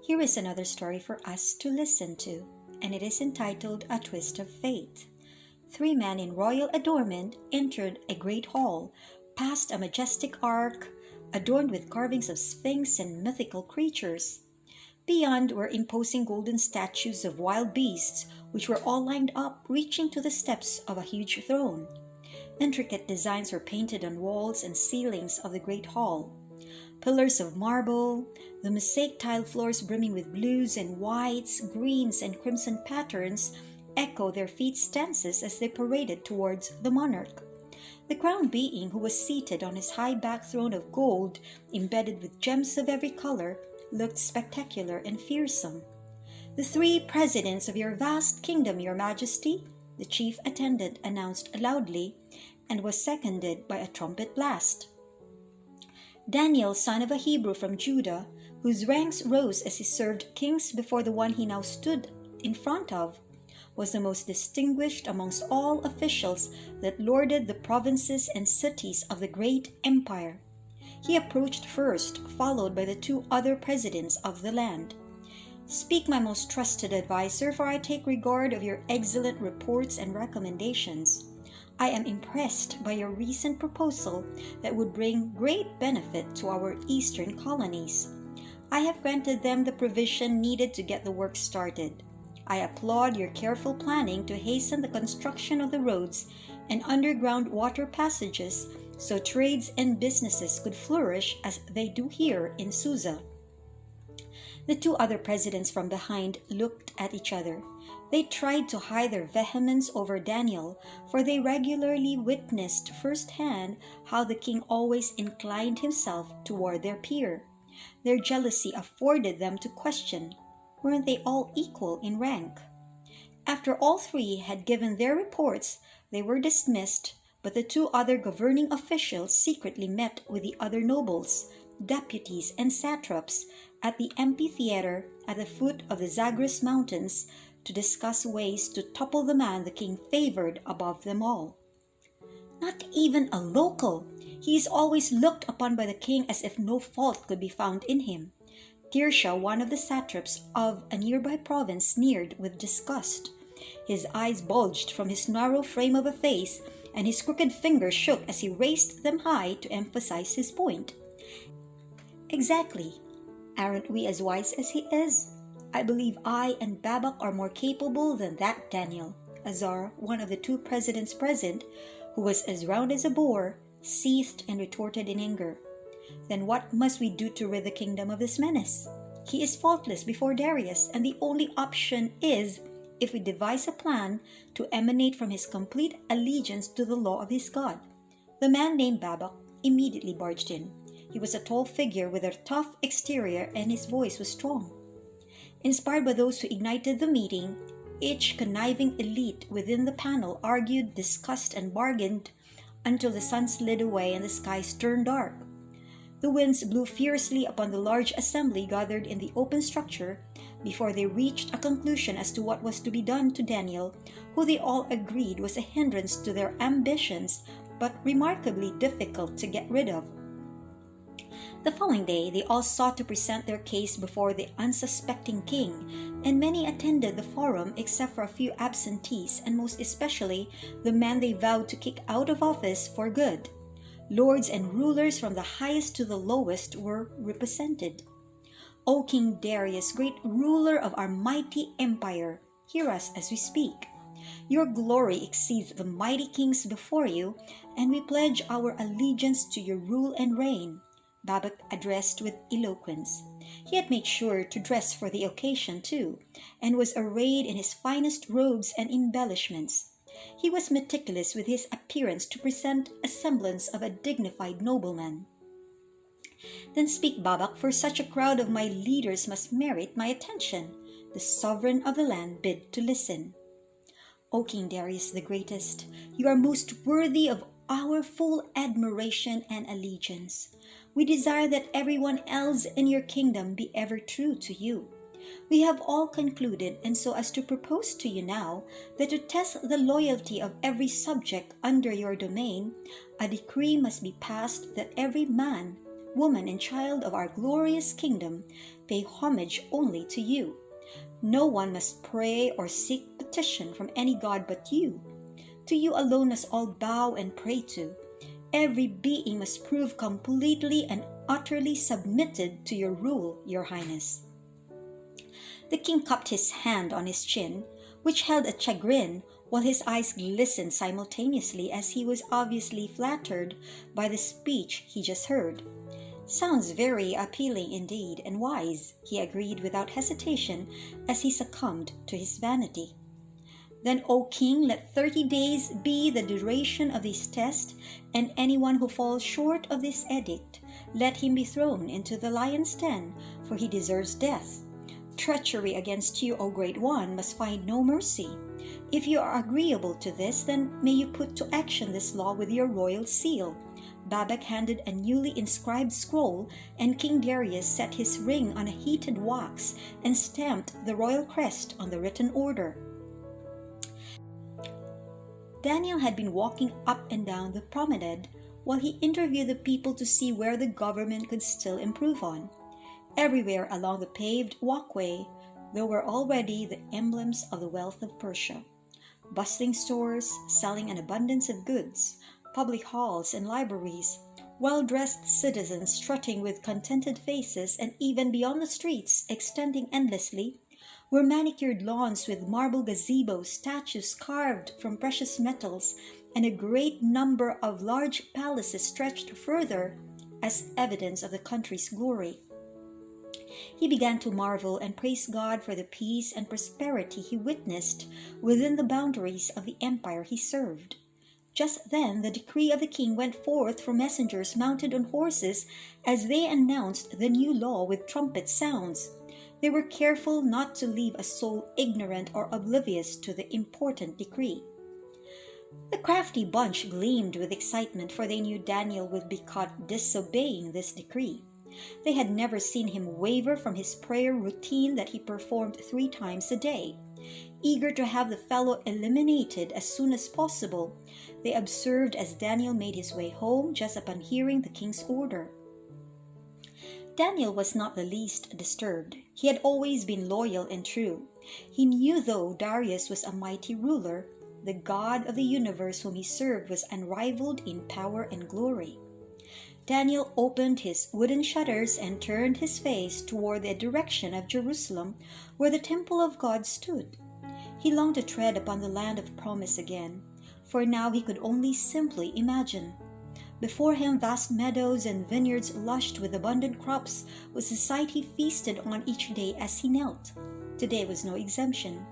Here is another story for us to listen to, and it is entitled A Twist of Fate. Three men in royal adornment entered a great hall, past a majestic arch adorned with carvings of sphinx and mythical creatures. Beyond were imposing golden statues of wild beasts, which were all lined up, reaching to the steps of a huge throne. Intricate designs were painted on walls and ceilings of the great hall. Pillars of marble, the mosaic tile floors brimming with blues and whites, greens, and crimson patterns echo their feet stances as they paraded towards the monarch. The crowned being, who was seated on his high back throne of gold, embedded with gems of every color, looked spectacular and fearsome. "The three presidents of your vast kingdom, your majesty," the chief attendant announced loudly, and was seconded by a trumpet blast. Daniel, son of a Hebrew from Judah, whose ranks rose as he served kings before the one he now stood in front of, was the most distinguished amongst all officials that lorded the provinces and cities of the great empire. He approached first, followed by the two other presidents of the land. "Speak, my most trusted adviser, for I take regard of your excellent reports and recommendations. I am impressed by your recent proposal that would bring great benefit to our eastern colonies. I have granted them the provision needed to get the work started. I applaud your careful planning to hasten the construction of the roads and underground water passages so trades and businesses could flourish as they do here in Susa." The two other presidents from behind looked at each other. They tried to hide their vehemence over Daniel, for they regularly witnessed firsthand how the king always inclined himself toward their peer. Their jealousy afforded them to question, weren't they all equal in rank? After all three had given their reports, they were dismissed, but the two other governing officials secretly met with the other nobles, deputies, and satraps at the amphitheater at the foot of the Zagros Mountains to discuss ways to topple the man the king favored above them all. "Not even a local! He is always looked upon by the king as if no fault could be found in him." Tirsha, one of the satraps of a nearby province, sneered with disgust. His eyes bulged from his narrow frame of a face, and his crooked fingers shook as he raised them high to emphasize his point. "Exactly. Aren't we as wise as he is? I believe I and Babak are more capable than that Daniel." Azar, one of the two presidents present, who was as round as a boar, seethed and retorted in anger. "Then what must we do to rid the kingdom of this menace? He is faultless before Darius, and the only option is if we devise a plan to emanate from his complete allegiance to the law of his God." The man named Babak immediately barged in. He was a tall figure with a tough exterior, and his voice was strong. Inspired by those who ignited the meeting, each conniving elite within the panel argued, discussed, and bargained until the sun slid away and the skies turned dark. The winds blew fiercely upon the large assembly gathered in the open structure before they reached a conclusion as to what was to be done to Daniel, who they all agreed was a hindrance to their ambitions but remarkably difficult to get rid of. The following day, they all sought to present their case before the unsuspecting king, and many attended the forum except for a few absentees, and most especially the man they vowed to kick out of office for good. Lords and rulers from the highest to the lowest were represented. "O King Darius, great ruler of our mighty empire, hear us as we speak. Your glory exceeds the mighty kings before you, and we pledge our allegiance to your rule and reign," Babak addressed with eloquence. He had made sure to dress for the occasion too, and was arrayed in his finest robes and embellishments. He was meticulous with his appearance to present a semblance of a dignified nobleman. "Then speak, Babak, for such a crowd of my leaders must merit my attention." The sovereign of the land bid to listen. "O King Darius the Greatest, you are most worthy of our full admiration and allegiance. We desire that everyone else in your kingdom be ever true to you. We have all concluded, and so as to propose to you now, that to test the loyalty of every subject under your domain, a decree must be passed that every man, woman and child of our glorious kingdom, pay homage only to you. No one must pray or seek petition from any god but you. To you alone must all bow and pray to. Every being must prove completely and utterly submitted to your rule, your highness." The king cupped his hand on his chin, which held a chagrin, while his eyes glistened simultaneously as he was obviously flattered by the speech he just heard. "Sounds very appealing indeed, and wise," he agreed without hesitation as he succumbed to his vanity. "Then, O king, let 30 days be the duration of this test, and anyone who falls short of this edict, let him be thrown into the lion's den, for he deserves death. Treachery against you, O great one, must find no mercy. If you are agreeable to this, then may you put to action this law with your royal seal." Babak handed a newly inscribed scroll, and King Darius set his ring on a heated wax and stamped the royal crest on the written order. Daniel had been walking up and down the promenade while he interviewed the people to see where the government could still improve on. Everywhere along the paved walkway, there were already the emblems of the wealth of Persia. Bustling stores selling an abundance of goods, public halls and libraries, well-dressed citizens strutting with contented faces, and even beyond the streets, extending endlessly, were manicured lawns with marble gazebos, statues carved from precious metals, and a great number of large palaces stretched further as evidence of the country's glory. He began to marvel and praise God for the peace and prosperity he witnessed within the boundaries of the empire he served. Just then the decree of the king went forth from messengers mounted on horses as they announced the new law with trumpet sounds. They were careful not to leave a soul ignorant or oblivious to the important decree. The crafty bunch gleamed with excitement, for they knew Daniel would be caught disobeying this decree. They had never seen him waver from his prayer routine that he performed 3 times a day. Eager to have the fellow eliminated as soon as possible, they observed as Daniel made his way home just upon hearing the king's order. Daniel was not the least disturbed. He had always been loyal and true. He knew though Darius was a mighty ruler, the God of the universe whom he served was unrivaled in power and glory. Daniel opened his wooden shutters and turned his face toward the direction of Jerusalem, where the temple of God stood. He longed to tread upon the land of promise again, for now he could only simply imagine. Before him vast meadows and vineyards lushed with abundant crops was the sight he feasted on each day as he knelt. Today was no exemption.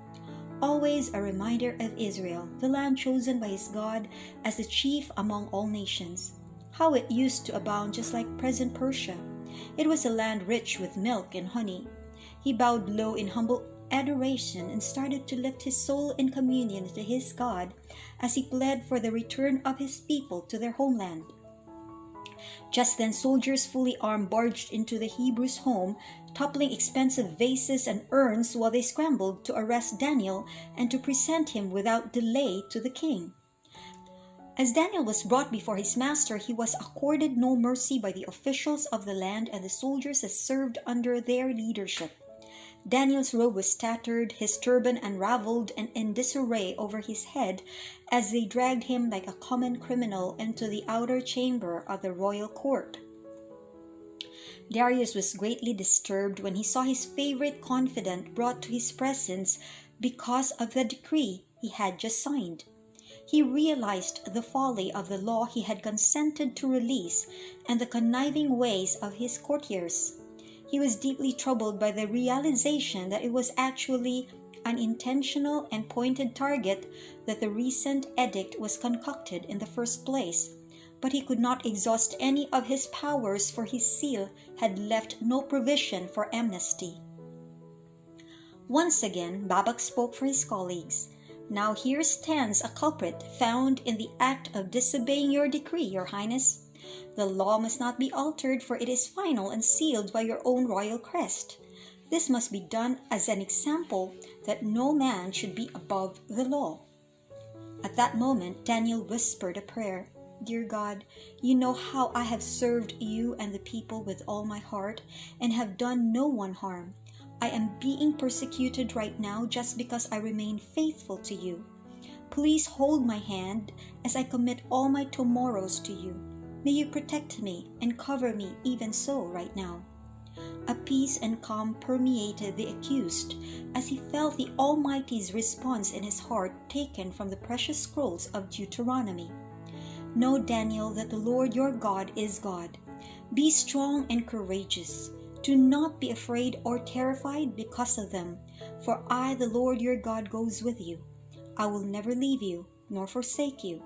Always a reminder of Israel, the land chosen by his God as the chief among all nations. How it used to abound just like present Persia. It was a land rich with milk and honey. He bowed low in humble adoration and started to lift his soul in communion to his God as he pled for the return of his people to their homeland. Just then soldiers fully armed barged into the Hebrew's home, toppling expensive vases and urns while they scrambled to arrest Daniel and to present him without delay to the king. As Daniel was brought before his master, he was accorded no mercy by the officials of the land and the soldiers that served under their leadership. Daniel's robe was tattered, his turban unraveled and in disarray over his head as they dragged him like a common criminal into the outer chamber of the royal court. Darius was greatly disturbed when he saw his favorite confidant brought to his presence because of the decree he had just signed. He realized the folly of the law he had consented to release and the conniving ways of his courtiers. He was deeply troubled by the realization that it was actually an intentional and pointed target that the recent edict was concocted in the first place, but he could not exhaust any of his powers, for his seal had left no provision for amnesty. Once again, Babak spoke for his colleagues. "Now here stands a culprit found in the act of disobeying your decree, your highness. The law must not be altered, for it is final and sealed by your own royal crest. This must be done as an example that no man should be above the law." At that moment, Daniel whispered a prayer. Dear God, you know how I have served you and the people with all my heart and have done no one harm. I am being persecuted right now just because I remain faithful to you. Please hold my hand as I commit all my tomorrows to you. May you protect me and cover me even so right now. A peace and calm permeated the accused as he felt the Almighty's response in his heart taken from the precious scrolls of Deuteronomy. Know, Daniel, that the Lord your God is God. Be strong and courageous. Do not be afraid or terrified because of them, for I, the Lord your God, goes with you. I will never leave you nor forsake you.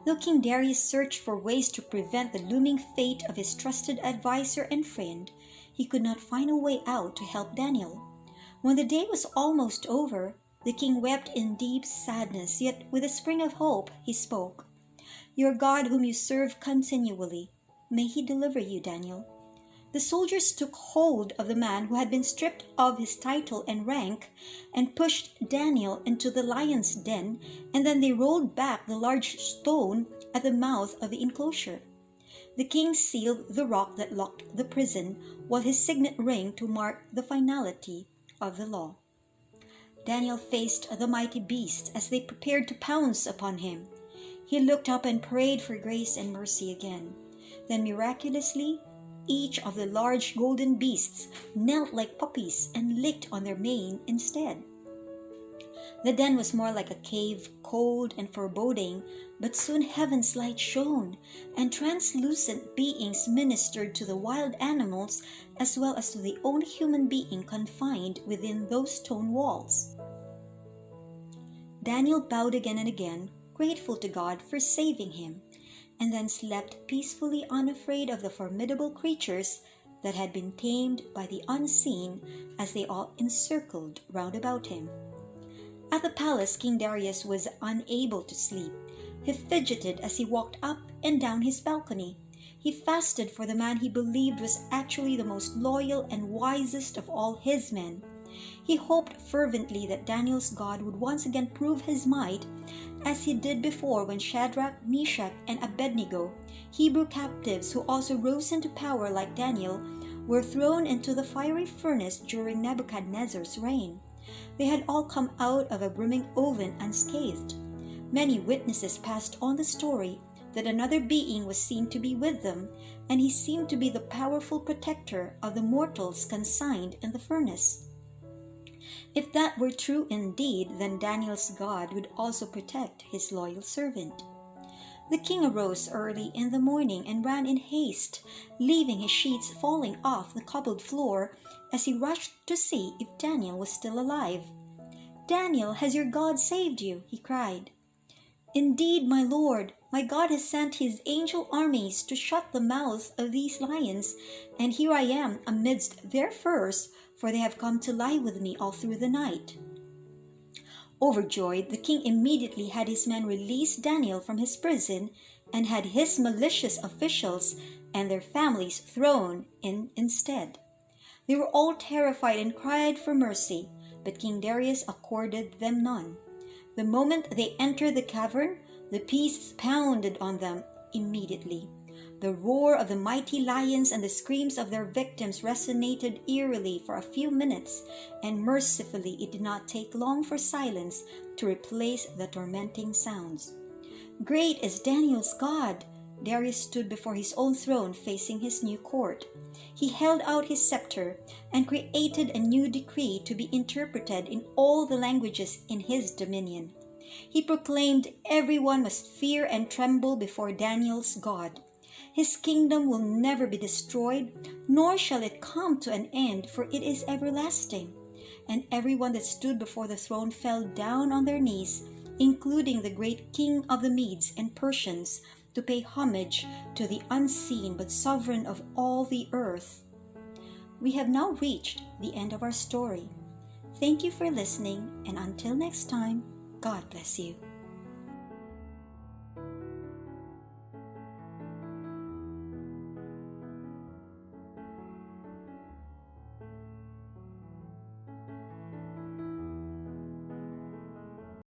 Though King Darius searched for ways to prevent the looming fate of his trusted advisor and friend, he could not find a way out to help Daniel. When the day was almost over, the king wept in deep sadness, yet with a spring of hope he spoke. Your God whom you serve continually, may he deliver you, Daniel. The soldiers took hold of the man who had been stripped of his title and rank and pushed Daniel into the lion's den, and then they rolled back the large stone at the mouth of the enclosure. The king sealed the rock that locked the prison, while his signet ring to mark the finality of the law. Daniel faced the mighty beasts as they prepared to pounce upon him. He looked up and prayed for grace and mercy again. Then miraculously, each of the large golden beasts knelt like puppies and licked on their mane instead. The den was more like a cave, cold and foreboding, but soon heaven's light shone, and translucent beings ministered to the wild animals as well as to the only human being confined within those stone walls. Daniel bowed again and again, grateful to God for saving him, and then slept peacefully unafraid of the formidable creatures that had been tamed by the unseen as they all encircled round about him. At the palace, King Darius was unable to sleep. He fidgeted as he walked up and down his balcony. He fasted for the man he believed was actually the most loyal and wisest of all his men. He hoped fervently that Daniel's God would once again prove his might, as he did before when Shadrach, Meshach, and Abednego, Hebrew captives who also rose into power like Daniel, were thrown into the fiery furnace during Nebuchadnezzar's reign. They had all come out of a brimming oven unscathed. Many witnesses passed on the story that another being was seen to be with them, and he seemed to be the powerful protector of the mortals consigned in the furnace. If that were true indeed, then Daniel's God would also protect his loyal servant. The king arose early in the morning and ran in haste, leaving his sheets falling off the cobbled floor as he rushed to see if Daniel was still alive. "Daniel, has your God saved you?" he cried. "Indeed, my lord, my God has sent his angel armies to shut the mouths of these lions, and here I am amidst their furs, for they have come to lie with me all through the night." Overjoyed, the king immediately had his men release Daniel from his prison and had his malicious officials and their families thrown in instead. They were all terrified and cried for mercy, but King Darius accorded them none. The moment they entered the cavern, the beasts pounded on them immediately. The roar of the mighty lions and the screams of their victims resonated eerily for a few minutes, and mercifully it did not take long for silence to replace the tormenting sounds. Great is Daniel's God! Darius stood before his own throne facing his new court. He held out his scepter and created a new decree to be interpreted in all the languages in his dominion. He proclaimed everyone must fear and tremble before Daniel's God. His kingdom will never be destroyed, nor shall it come to an end, for it is everlasting. And everyone that stood before the throne fell down on their knees, including the great king of the Medes and Persians, to pay homage to the unseen but sovereign of all the earth. We have now reached the end of our story. Thank you for listening, and until next time, God bless you.